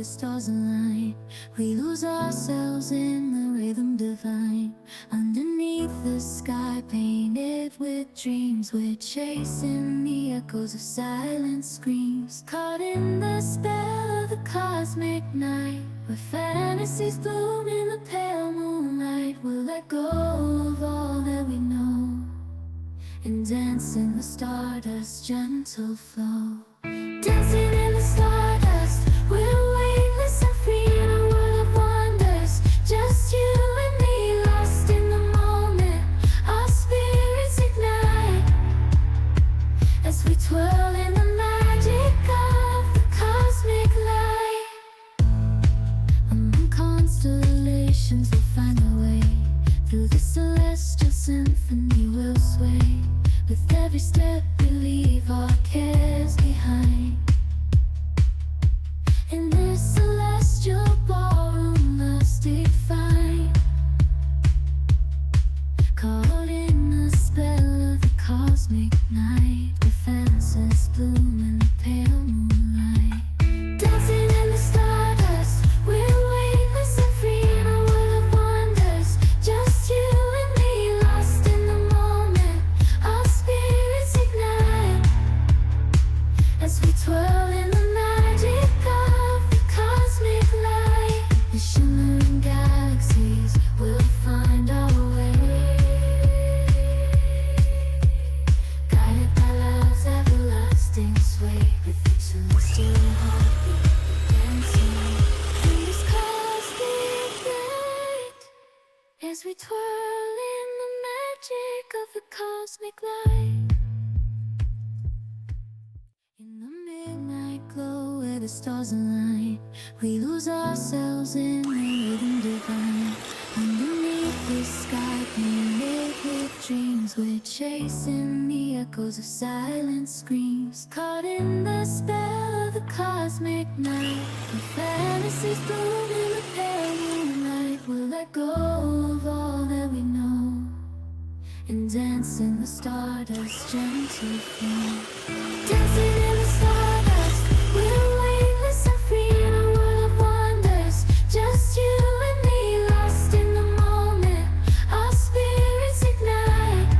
the stars align. We lose ourselves in the rhythm divine. Underneath the sky painted with dreams, we're chasing the echoes of silent screams. Caught in the spell of the cosmic night, where fantasies bloom in the pale moonlight. We'll let go of all that we know and dance in the stardust gentle flow. Dancing in the stardust, we're weightless and free in a world of wonders. Just you and me, lost in the moment. Our spirits ignite as we twirl in the magic of the cosmic light. Among constellations we'll find our way. Through the celestial symphony we'll sway. With every step we leave our cares behind. In this celestial ballroom love's defined. Caught in the spell of the cosmic night, where fantasies bloom in the pale moonlight. Dancing in the stardust, we're weightless and free in a world of wonders. Just you and me, lost in the moment. Our spirits ignite as we twirl in the magic of the cosmic light. The shimmering galaxies will find our way, guided by love's everlasting sway. With each celestial heartbeat dancing in this cosmic light, as we twirl in the magic of the cosmic light. In the midnight glow where the stars align, we lose ourselves in the rhythm divine. Underneath the sky painted with dreams, we're chasing the echoes of silent screams. Caught in the spell of the cosmic night, where fantasies bloom in the pale moonlight. We'll let go of all that we know and dance in the stardust gentle flow. Dancing in the stardust, we're weightless and free in a world of wonders. Just you and me, lost in the moment. Our spirits ignite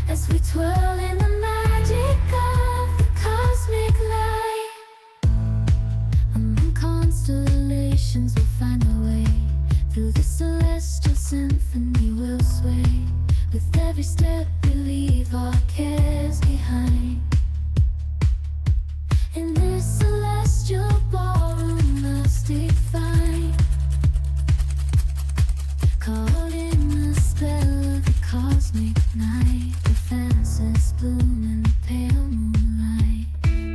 as we twirl in the magic of the cosmic light. Among constellations we'll find our way. Through the celestial symphony we'll sway. With every step we leave our cares behind. In this celestial ballroom love's defined. Caught in the spell of the cosmic night, where fantasies bloom in the pale moonlight.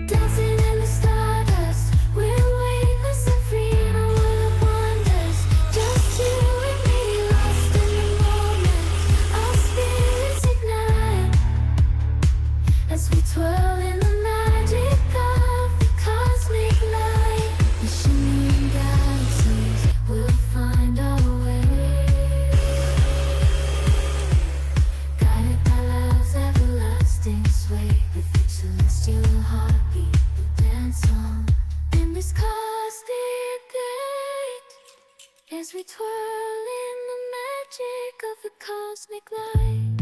Dancing in the stardust, we're weightless and free in a world of wonders. Just you and me, lost in the moment. Our spirits ignite as we twirl in the magic of the cosmic light. The shimmering galaxies will find our way, guided by love's everlasting sway. With each celestial heartbeat we'll dance on in this cosmic light, as we twirl in the magic of the cosmic light.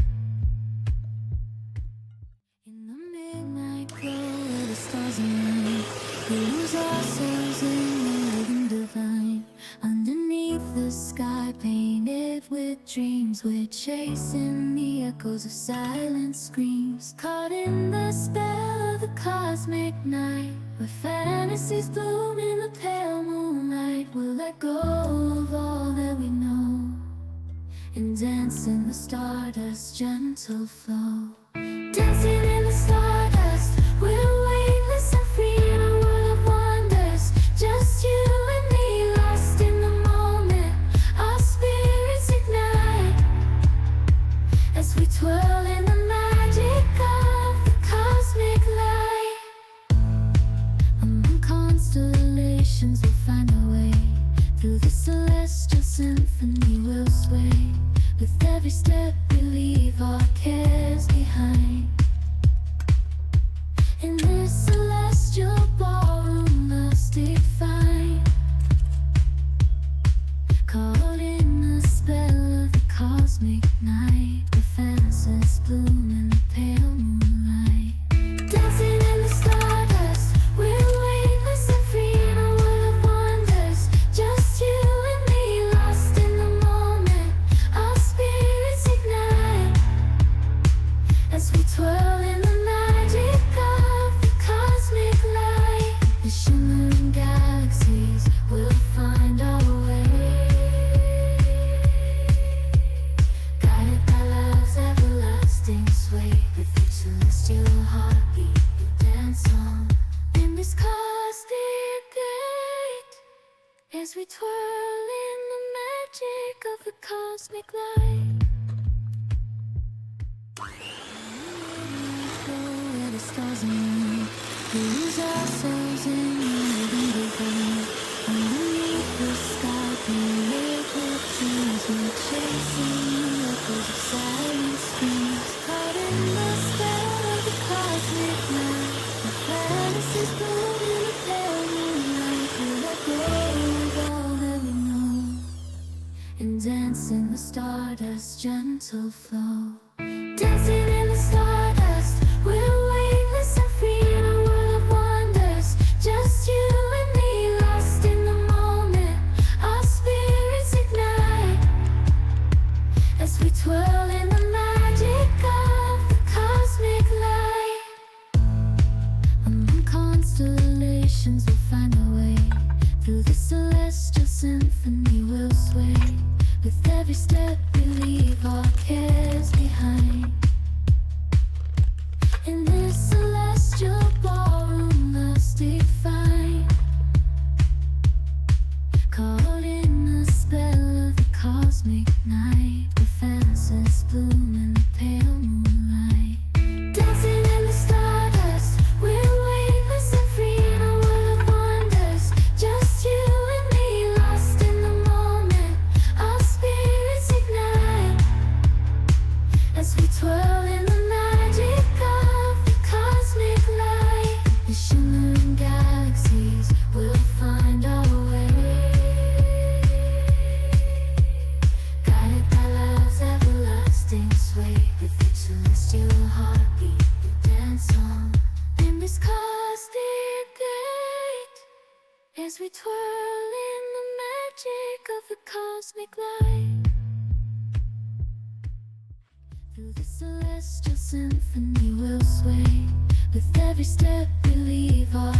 In the midnight glow where the stars align, we lose ourselves in the rhythm divine. Underneath the sky painted with dreams, we're chasing the echoes of silent screams. Caught in the spell of the cosmic night, where fantasies bloom in the pale moonlight. We'll let go of all that we know and dance in the stardust gentle flow. Dancing in the stardust, we're weightless and free in a world of wonders. Just you and me, lost in the moment. Our spirits ignite as we twirl in the magic of the cosmic light. Among constellations we'll find our way. Through the celestial symphony we'll sway. With every step we leave our cares behind. In this celestial ballroom love's defined. as we twirl in the magic of the cosmic light. Where the stars align, we lose ourselves in the living divine. Underneath the sky, painted with dreams, we're chasing the echoes of silent screams. Caught in the spell of the cosmic night, our fantasies bloom in the pale moonlight. We let go of all that we know and dance in the stardust gentle flow. Dancing in the stardust, we're weightless and free in a world of wonders. Just you and me, lost in the moment. Our spirits ignite as we twirl in the magic of the cosmic light. Among constellations, we'll find our way. Through the celestial symphony, we'll sway. With every step, we leave our cares behind. In this celestial ballroom, love's defined. Caught in the spell of the cosmic night, the fantasies bloom in the pale moonlight. Dancing in the stardust, we're weightless and free in a world of wonders. Just you and me, lost in the moment. Our spirits ignite as we twirl in the magic of the cosmic light. The shimmering galaxies will find our way, guided by love's everlasting sway. With each celestial heartbeat, we dance on in this cosmic gate as we twirl in the magic of the cosmic light. Through the celestial symphony, we'll sway. With every step, we leave our